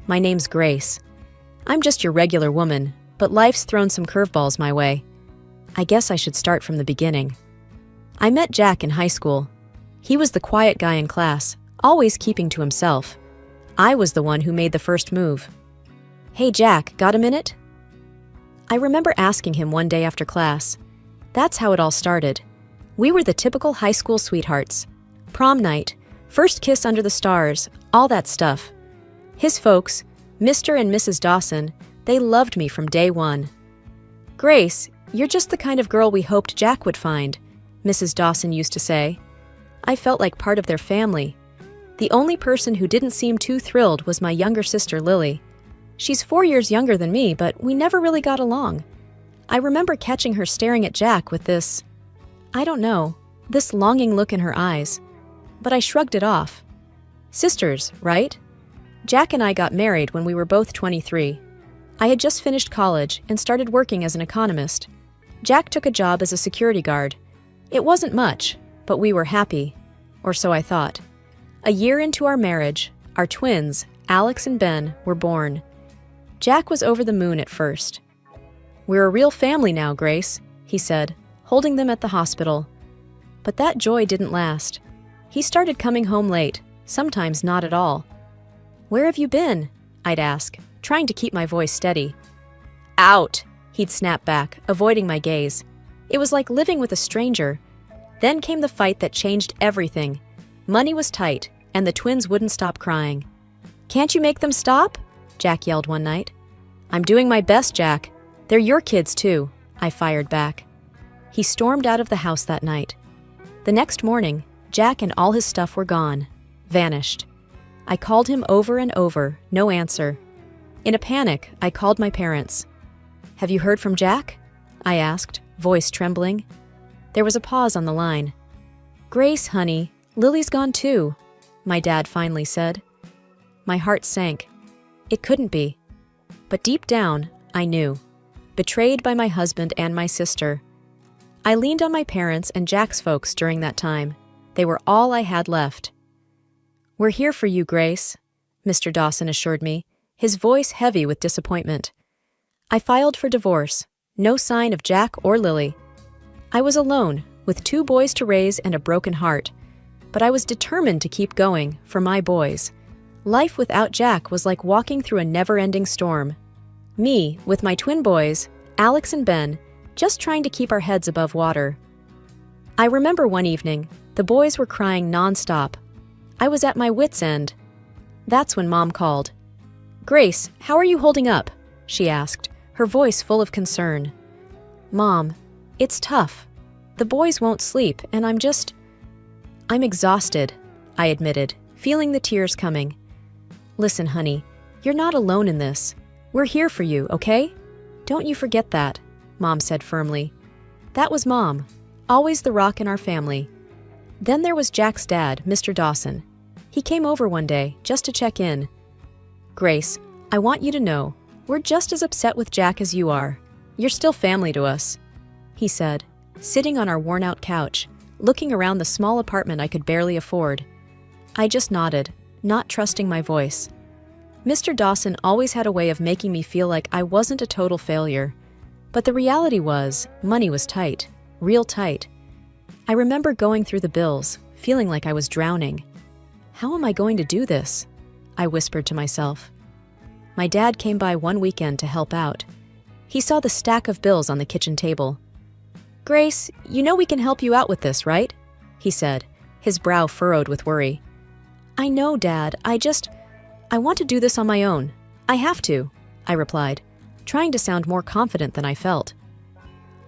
My name's Grace. I'm just your regular woman, but life's thrown some curveballs my way. I guess I should start from the beginning. I met Jack in high school. He was the quiet guy in class, always keeping to himself. I was the one who made the first move. "Hey Jack, got a minute?" I remember asking him one day after class. That's how it all started. We were the typical high school sweethearts. Prom night, first kiss under the stars, all that stuff. His folks, Mr. and Mrs. Dawson, they loved me from day one. "Grace, you're just the kind of girl we hoped Jack would find," Mrs. Dawson used to say. I felt like part of their family. The only person who didn't seem too thrilled was my younger sister Lily. She's 4 years younger than me, but we never really got along. I remember catching her staring at Jack with this, I don't know, this longing look in her eyes. But I shrugged it off. Sisters, right? Jack and I got married when we were both 23. I had just finished college and started working as an economist. Jack took a job as a security guard. It wasn't much, but we were happy, or so I thought. A year into our marriage, our twins, Alex and Ben, were born. Jack was over the moon at first. "We're a real family now, Grace," he said, holding them at the hospital. But that joy didn't last. He started coming home late, sometimes not at all. "Where have you been?" I'd ask, trying to keep my voice steady. "Out," he'd snap back, avoiding my gaze. It was like living with a stranger. Then came the fight that changed everything. Money was tight, and the twins wouldn't stop crying. "Can't you make them stop?" Jack yelled one night. "I'm doing my best, Jack. They're your kids, too," I fired back. He stormed out of the house that night. The next morning, Jack and all his stuff were gone, vanished. I called him over and over, no answer. In a panic, I called my parents. "Have you heard from Jack?" I asked, voice trembling. There was a pause on the line. "Grace, honey, Lily's gone too," my dad finally said. My heart sank. It couldn't be. But deep down, I knew. Betrayed by my husband and my sister. I leaned on my parents and Jack's folks during that time. They were all I had left. "We're here for you, Grace," Mr. Dawson assured me, his voice heavy with disappointment. I filed for divorce. No sign of Jack or Lily. I was alone, with 2 boys to raise and a broken heart. But I was determined to keep going, for my boys. Life without Jack was like walking through a never-ending storm. Me, with my twin boys, Alex and Ben, just trying to keep our heads above water. I remember one evening, the boys were crying non-stop. I was at my wit's end. That's when Mom called. "Grace, how are you holding up?" she asked, her voice full of concern. "Mom, it's tough. The boys won't sleep, and I'm exhausted," I admitted, feeling the tears coming. "Listen, honey, you're not alone in this. We're here for you, okay? Don't you forget that," Mom said firmly. That was Mom, always the rock in our family. Then there was Jack's dad, Mr. Dawson. He came over one day, just to check in. "Grace, I want you to know, we're just as upset with Jack as you are. You're still family to us," he said, sitting on our worn-out couch, looking around the small apartment I could barely afford. I just nodded, not trusting my voice. Mr. Dawson always had a way of making me feel like I wasn't a total failure. But the reality was, money was tight, real tight. I remember going through the bills, feeling like I was drowning. "How am I going to do this?" I whispered to myself. My dad came by one weekend to help out. He saw the stack of bills on the kitchen table. "Grace, you know we can help you out with this, right?" he said, his brow furrowed with worry. "I know, Dad. I want to do this on my own. I have to," I replied, trying to sound more confident than I felt.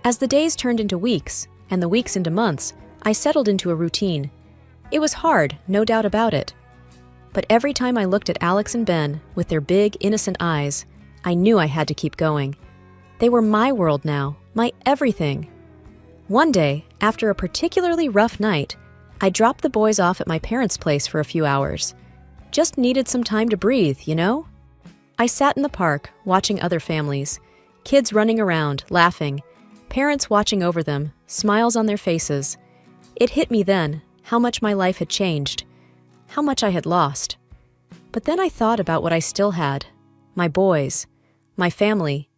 As the days turned into weeks, and the weeks into months, I settled into a routine. It was hard, no doubt about it. But every time I looked at Alex and Ben, with their big, innocent eyes, I knew I had to keep going. They were my world now, my everything. One day, after a particularly rough night, I dropped the boys off at my parents' place for a few hours. Just needed some time to breathe, you know? I sat in the park, watching other families, kids running around, laughing, parents watching over them, smiles on their faces. It hit me then, how much my life had changed, how much I had lost. But then I thought about what I still had: my boys, my family,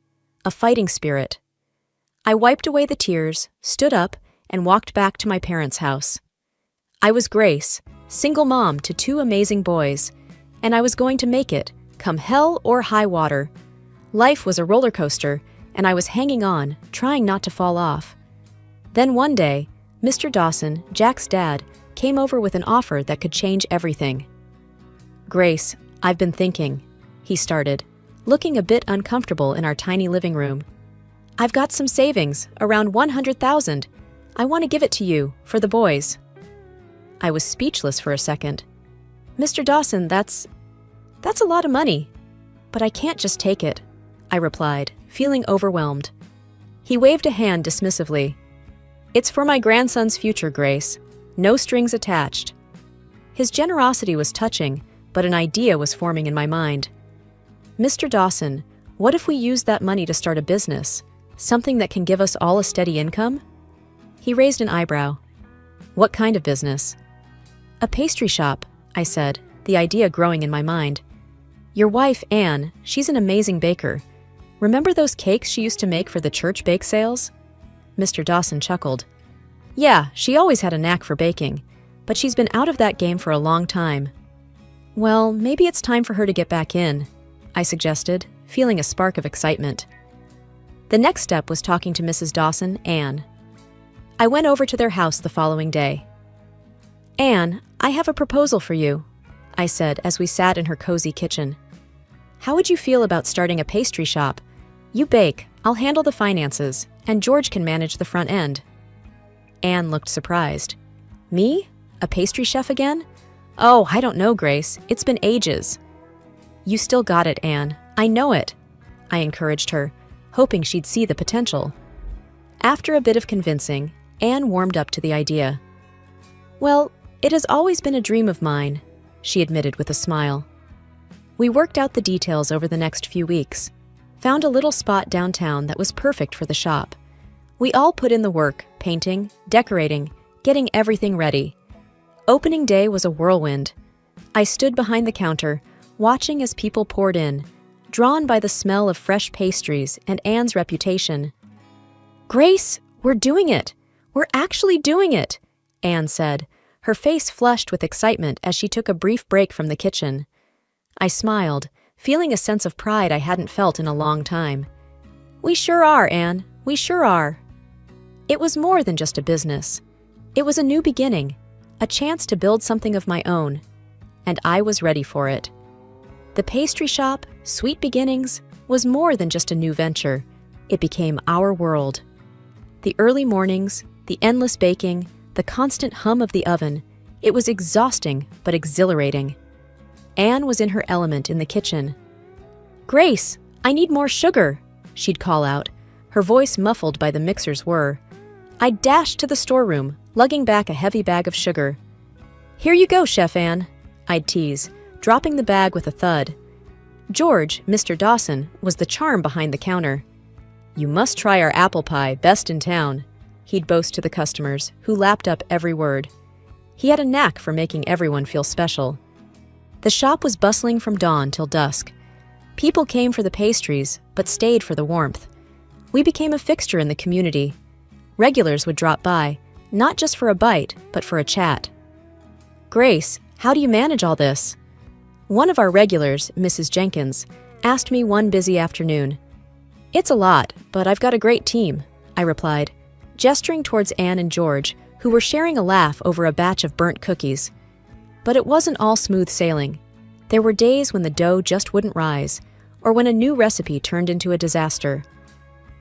a fighting spirit. I wiped away the tears, stood up, and walked back to my parents' house. I was Grace, single mom to 2 amazing boys, and I was going to make it, come hell or high water. Life was a roller coaster, and I was hanging on, trying not to fall off. Then one day, Mr. Dawson, Jack's dad, came over with an offer that could change everything. "Grace, I've been thinking," he started, looking a bit uncomfortable in our tiny living room. "I've got some savings, around $100,000. I want to give it to you, for the boys." I was speechless for a second. "Mr. Dawson, that's a lot of money. But I can't just take it," I replied, feeling overwhelmed. He waved a hand dismissively. "It's for my grandson's future, Grace. No strings attached." His generosity was touching, but an idea was forming in my mind. "Mr. Dawson, what if we use that money to start a business? Something that can give us all a steady income?" He raised an eyebrow. "What kind of business?" "A pastry shop," I said, the idea growing in my mind. "Your wife, Anne, she's an amazing baker. Remember those cakes she used to make for the church bake sales?" Mr. Dawson chuckled. "Yeah, she always had a knack for baking, but she's been out of that game for a long time." "Well, maybe it's time for her to get back in," I suggested, feeling a spark of excitement. The next step was talking to Mrs. Dawson, Anne. I went over to their house the following day. "Anne, I have a proposal for you," I said as we sat in her cozy kitchen. "How would you feel about starting a pastry shop? You bake, I'll handle the finances, and George can manage the front end." Anne looked surprised. "Me? A pastry chef again? Oh, I don't know, Grace. It's been ages." "You still got it, Anne. I know it," I encouraged her, hoping she'd see the potential. After a bit of convincing, Anne warmed up to the idea. "Well, it has always been a dream of mine," she admitted with a smile. We worked out the details over the next few weeks, found a little spot downtown that was perfect for the shop. We all put in the work, painting, decorating, getting everything ready. Opening day was a whirlwind. I stood behind the counter, watching as people poured in, drawn by the smell of fresh pastries and Anne's reputation. "Grace, we're doing it! We're actually doing it!" Anne said, her face flushed with excitement as she took a brief break from the kitchen. I smiled, feeling a sense of pride I hadn't felt in a long time. "We sure are, Anne. We sure are." It was more than just a business. It was a new beginning, a chance to build something of my own, and I was ready for it. The pastry shop, Sweet Beginnings, was more than just a new venture. It became our world. The early mornings, the endless baking, the constant hum of the oven, it was exhausting but exhilarating. Anne was in her element in the kitchen. "Grace, I need more sugar," she'd call out, her voice muffled by the mixer's whir. I'd dash to the storeroom, lugging back a heavy bag of sugar. "Here you go, Chef Anne," I'd tease, dropping the bag with a thud. George, Mr. Dawson, was the charm behind the counter. "You must try our apple pie, best in town," he'd boast to the customers, who lapped up every word. He had a knack for making everyone feel special. The shop was bustling from dawn till dusk. People came for the pastries, but stayed for the warmth. We became a fixture in the community. Regulars would drop by, not just for a bite, but for a chat. "Grace, how do you manage all this?" One of our regulars, Mrs. Jenkins, asked me one busy afternoon. "It's a lot, but I've got a great team," I replied, gesturing towards Anne and George, who were sharing a laugh over a batch of burnt cookies. But it wasn't all smooth sailing. There were days when the dough just wouldn't rise, or when a new recipe turned into a disaster.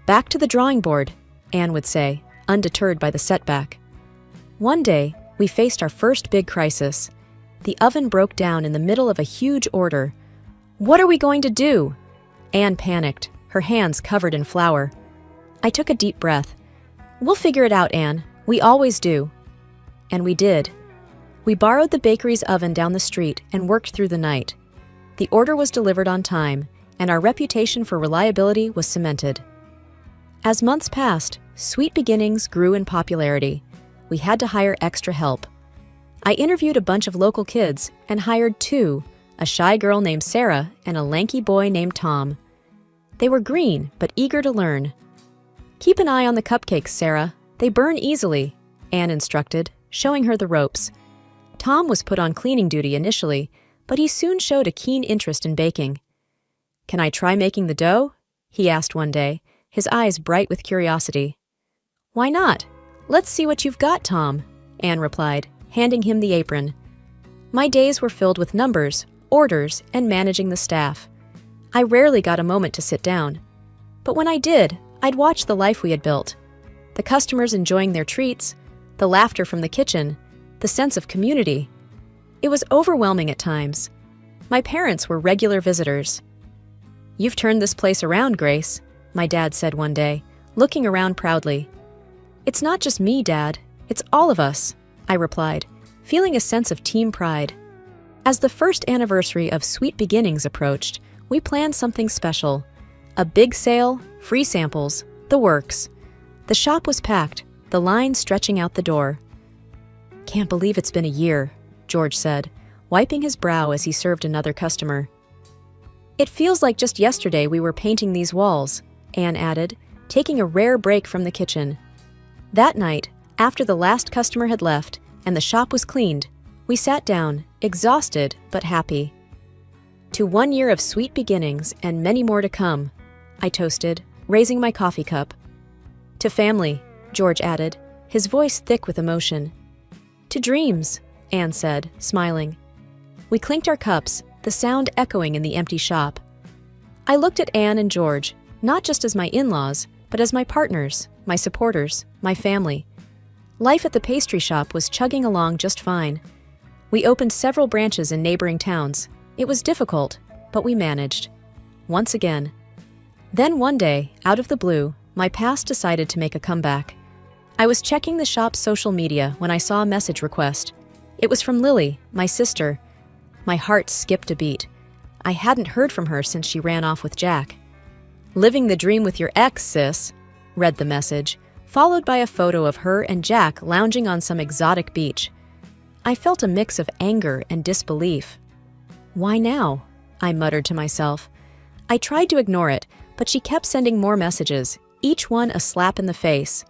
"Back to the drawing board," Anne would say, undeterred by the setback. One day, we faced our first big crisis. The oven broke down in the middle of a huge order. "What are we going to do?" Anne panicked, her hands covered in flour. I took a deep breath. "We'll figure it out, Anne. We always do." And we did. We borrowed the bakery's oven down the street and worked through the night. The order was delivered on time, and our reputation for reliability was cemented. As months passed, Sweet Beginnings grew in popularity. We had to hire extra help. I interviewed a bunch of local kids and hired 2, a shy girl named Sarah, and a lanky boy named Tom. They were green, but eager to learn. "Keep an eye on the cupcakes, Sarah. They burn easily," Anne instructed, showing her the ropes. Tom was put on cleaning duty initially, but he soon showed a keen interest in baking. "Can I try making the dough?" he asked one day, his eyes bright with curiosity. "Why not? Let's see what you've got, Tom," Anne replied, handing him the apron. My days were filled with numbers, orders, and managing the staff. I rarely got a moment to sit down. But when I did, I'd watch the life we had built. The customers enjoying their treats, the laughter from the kitchen, the sense of community. It was overwhelming at times. My parents were regular visitors. "You've turned this place around, Grace," my dad said one day, looking around proudly. "It's not just me, Dad. It's all of us," I replied, feeling a sense of team pride. As the first anniversary of Sweet Beginnings approached, we planned something special. A big sale, free samples, the works. The shop was packed, the line stretching out the door. "Can't believe it's been a year," George said, wiping his brow as he served another customer. "It feels like just yesterday we were painting these walls," Anne added, taking a rare break from the kitchen. That night, after the last customer had left and the shop was cleaned, we sat down, exhausted but happy. "To 1 year of sweet beginnings and many more to come," I toasted, raising my coffee cup. "To family," George added, his voice thick with emotion. "To dreams," Anne said, smiling. We clinked our cups, the sound echoing in the empty shop. I looked at Anne and George, not just as my in-laws, but as my partners, my supporters, my family. Life at the pastry shop was chugging along just fine. We opened several branches in neighboring towns. It was difficult, but we managed. Once again. Then one day, out of the blue, my past decided to make a comeback. I was checking the shop's social media when I saw a message request. It was from Lily, my sister. My heart skipped a beat. I hadn't heard from her since she ran off with Jack. "Living the dream with your ex, sis," read the message, followed by a photo of her and Jack lounging on some exotic beach. I felt a mix of anger and disbelief. "Why now?" I muttered to myself. I tried to ignore it, but she kept sending more messages, each one a slap in the face.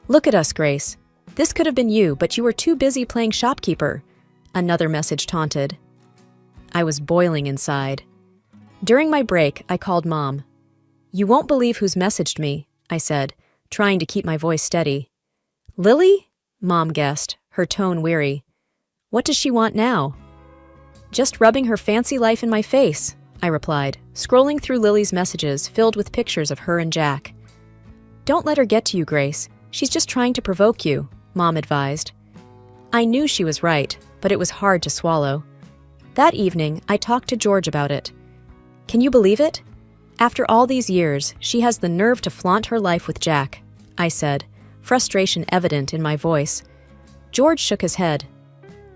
"Look at us, Grace. This could have been you, but you were too busy playing shopkeeper," another message taunted. I was boiling inside. During my break, I called Mom. "You won't believe who's messaged me," I said, trying to keep my voice steady. "Lily?" Mom guessed, her tone weary. "What does she want now?" "Just rubbing her fancy life in my face," I replied, scrolling through Lily's messages filled with pictures of her and Jack. "Don't let her get to you, Grace. She's just trying to provoke you," Mom advised. I knew she was right, but it was hard to swallow. That evening, I talked to George about it. "Can you believe it? After all these years, she has the nerve to flaunt her life with Jack," I said, frustration evident in my voice. George shook his head.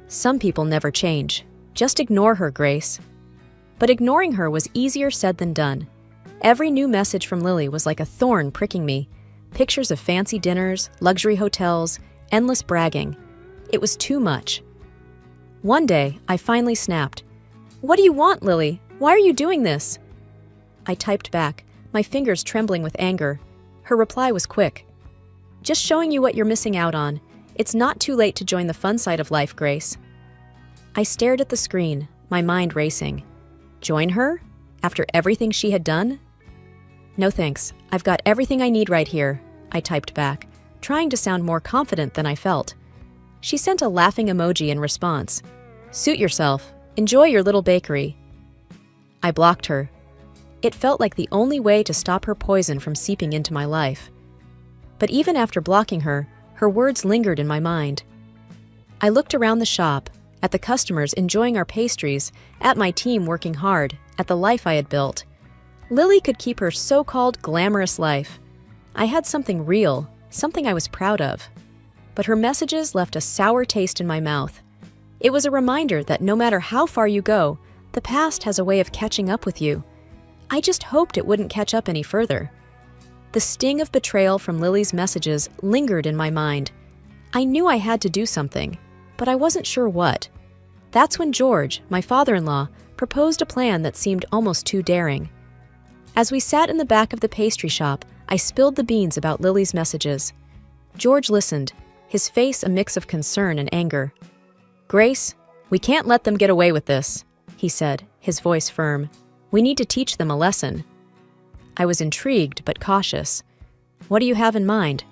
"Some people never change. Just ignore her, Grace." But ignoring her was easier said than done. Every new message from Lily was like a thorn pricking me. Pictures of fancy dinners, luxury hotels, endless bragging. It was too much. One day, I finally snapped. "What do you want, Lily? Why are you doing this?" I typed back, my fingers trembling with anger. Her reply was quick. "Just showing you what you're missing out on. It's not too late to join the fun side of life, Grace." I stared at the screen, my mind racing. Join her? After everything she had done? "No thanks, I've got everything I need right here," I typed back, trying to sound more confident than I felt. She sent a laughing emoji in response. "Suit yourself. Enjoy your little bakery." I blocked her. It felt like the only way to stop her poison from seeping into my life. But even after blocking her, her words lingered in my mind. I looked around the shop, at the customers enjoying our pastries, at my team working hard, at the life I had built. Lily could keep her so-called glamorous life. I had something real, something I was proud of. But her messages left a sour taste in my mouth. It was a reminder that no matter how far you go, the past has a way of catching up with you. I just hoped it wouldn't catch up any further. The sting of betrayal from Lily's messages lingered in my mind. I knew I had to do something, but I wasn't sure what. That's when George, my father-in-law, proposed a plan that seemed almost too daring. As we sat in the back of the pastry shop, I spilled the beans about Lily's messages. George listened, his face a mix of concern and anger. "Grace, we can't let them get away with this," he said, his voice firm. "We need to teach them a lesson." I was intrigued but cautious. "What do you have in mind?"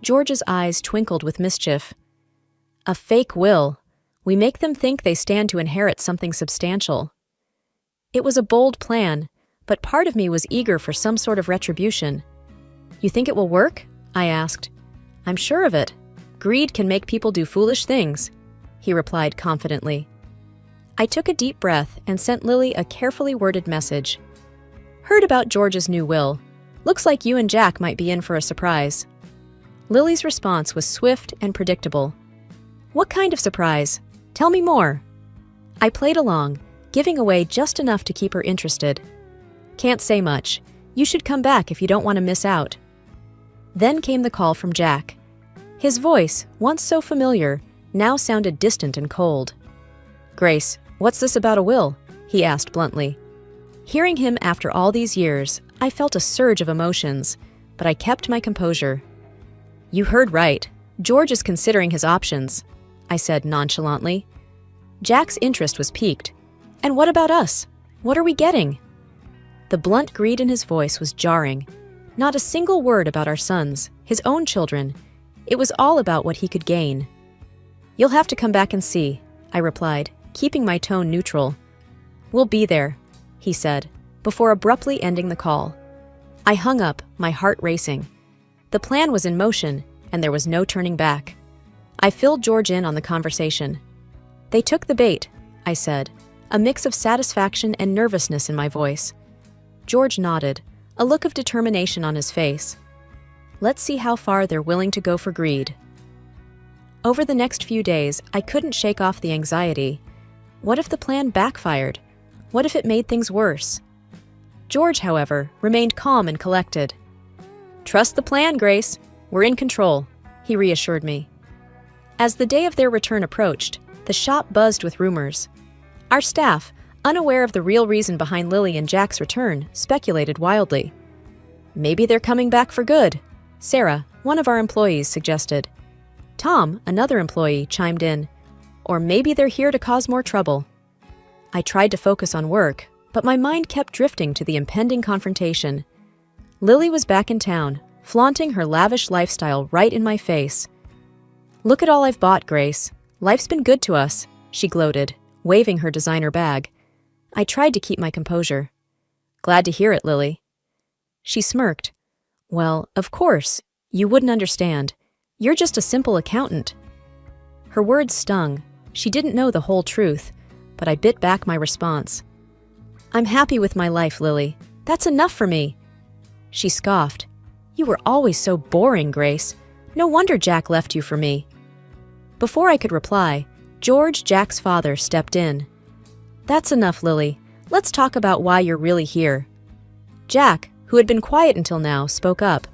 George's eyes twinkled with mischief. "A fake will. We make them think they stand to inherit something substantial." It was a bold plan, but part of me was eager for some sort of retribution. "You think it will work?" I asked. "I'm sure of it. Greed can make people do foolish things," he replied confidently. I took a deep breath and sent Lily a carefully worded message. "Heard about George's new will. Looks like you and Jack might be in for a surprise." Lily's response was swift and predictable. "What kind of surprise? Tell me more." I played along, giving away just enough to keep her interested. "Can't say much. You should come back if you don't want to miss out." Then came the call from Jack. His voice, once so familiar, now sounded distant and cold. "Grace, what's this about a will?" he asked bluntly. Hearing him after all these years, I felt a surge of emotions, but I kept my composure. "You heard right. George is considering his options," I said nonchalantly. Jack's interest was piqued. "And what about us? What are we getting?" The blunt greed in his voice was jarring. Not a single word about our sons, his own children. It was all about what he could gain. "You'll have to come back and see," I replied, keeping my tone neutral. "We'll be there," he said, before abruptly ending the call. I hung up, my heart racing. The plan was in motion, and there was no turning back. I filled George in on the conversation. "They took the bait," I said, a mix of satisfaction and nervousness in my voice. George nodded, a look of determination on his face. Let's see how far they're willing to go for greed. Over the next few days, I couldn't shake off the anxiety. What if the plan backfired? What if it made things worse? George, however, remained calm and collected. "Trust the plan, Grace. We're in control," he reassured me. As the day of their return approached, the shop buzzed with rumors. Our staff, unaware of the real reason behind Lily and Jack's return, speculated wildly. "Maybe they're coming back for good," Sarah, one of our employees, suggested. Tom, another employee, chimed in. "Or maybe they're here to cause more trouble." I tried to focus on work, but my mind kept drifting to the impending confrontation. Lily was back in town, flaunting her lavish lifestyle right in my face. "Look at all I've bought, Grace. Life's been good to us," she gloated, waving her designer bag. I tried to keep my composure. "Glad to hear it, Lily." She smirked. "Well, of course, you wouldn't understand. You're just a simple accountant." Her words stung. She didn't know the whole truth, but I bit back my response. "I'm happy with my life, Lily. That's enough for me." She scoffed. "You were always so boring, Grace. No wonder Jack left you for me." Before I could reply, George, Jack's father, stepped in. "That's enough, Lily. Let's talk about why you're really here." Jack, who had been quiet until now, spoke up.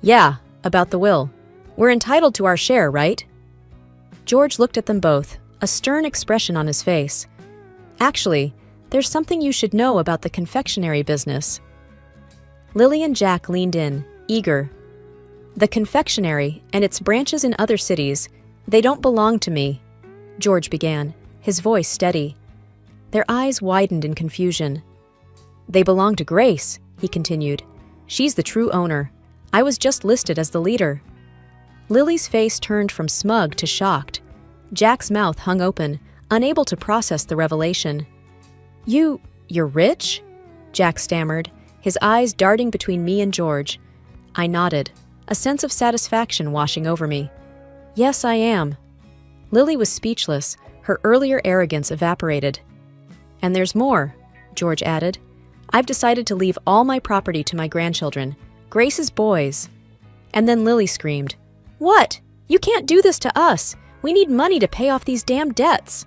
"Yeah, about the will. We're entitled to our share, right?" George looked at them both, a stern expression on his face. "Actually, there's something you should know about the confectionery business." Lily and Jack leaned in, eager. "The confectionery and its branches in other cities, they don't belong to me," George began, his voice steady. Their eyes widened in confusion. "They belong to Grace," he continued. "She's the true owner. I was just listed as the leader." Lily's face turned from smug to shocked. Jack's mouth hung open, unable to process the revelation. You're rich?" Jack stammered, his eyes darting between me and George. I nodded, a sense of satisfaction washing over me. "Yes, I am." Lily was speechless, her earlier arrogance evaporated. "And there's more," George added. "I've decided to leave all my property to my grandchildren, Grace's boys." And then Lily screamed, "What? You can't do this to us. We need money to pay off these damn debts."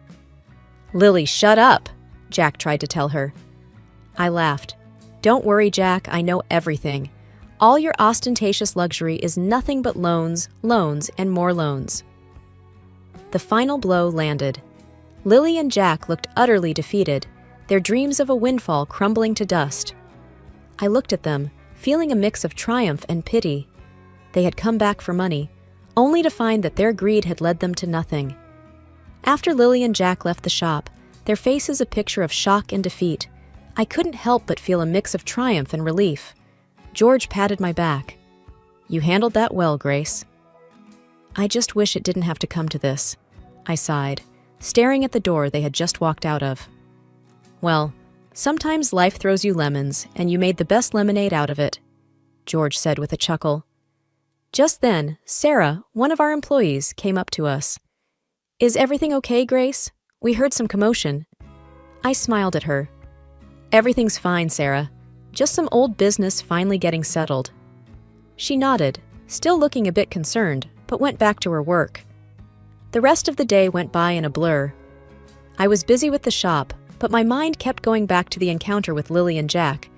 "Lily, shut up," Jack tried to tell her. I laughed. "Don't worry, Jack, I know everything. All your ostentatious luxury is nothing but loans, loans, and more loans." The final blow landed. Lily and Jack looked utterly defeated, their dreams of a windfall crumbling to dust. I looked at them, feeling a mix of triumph and pity. They had come back for money, only to find that their greed had led them to nothing. After Lily and Jack left the shop, their faces a picture of shock and defeat, I couldn't help but feel a mix of triumph and relief. George patted my back. "You handled that well, Grace." "I just wish it didn't have to come to this," I sighed, staring at the door they had just walked out of. "Well, sometimes life throws you lemons, and you made the best lemonade out of it," George said with a chuckle. Just then, Sarah, one of our employees, came up to us. "Is everything okay, Grace? We heard some commotion." I smiled at her. "Everything's fine, Sarah. Just some old business finally getting settled." She nodded, still looking a bit concerned, but went back to her work. The rest of the day went by in a blur. I was busy with the shop, but my mind kept going back to the encounter with Lily and Jack.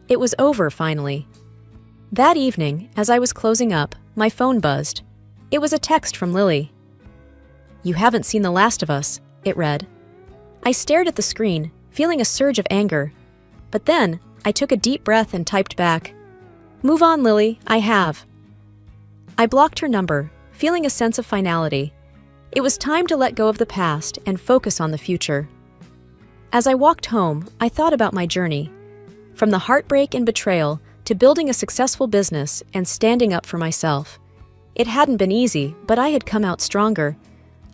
It was over, finally. That evening, as I was closing up, my phone buzzed. It was a text from Lily. "You haven't seen the last of us," it read. I stared at the screen, feeling a surge of anger. But then, I took a deep breath and typed back, "Move on, Lily, I have." I blocked her number, feeling a sense of finality. It was time to let go of the past and focus on the future. As I walked home, I thought about my journey. From the heartbreak and betrayal to building a successful business and standing up for myself. It hadn't been easy, but I had come out stronger.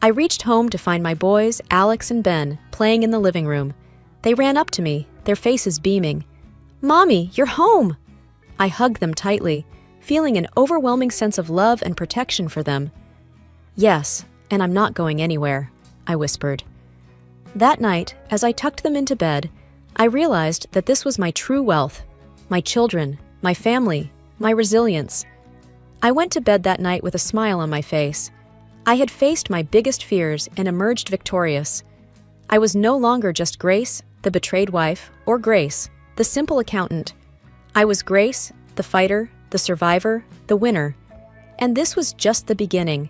I reached home to find my boys, Alex and Ben, playing in the living room. They ran up to me, their faces beaming. "Mommy, you're home!" I hugged them tightly, feeling an overwhelming sense of love and protection for them. "Yes, and I'm not going anywhere," I whispered. That night, as I tucked them into bed, I realized that this was my true wealth. My children, my family, my resilience. I went to bed that night with a smile on my face. I had faced my biggest fears and emerged victorious. I was no longer just Grace, the betrayed wife, or Grace, the simple accountant. I was Grace, the fighter, the survivor, the winner. And this was just the beginning.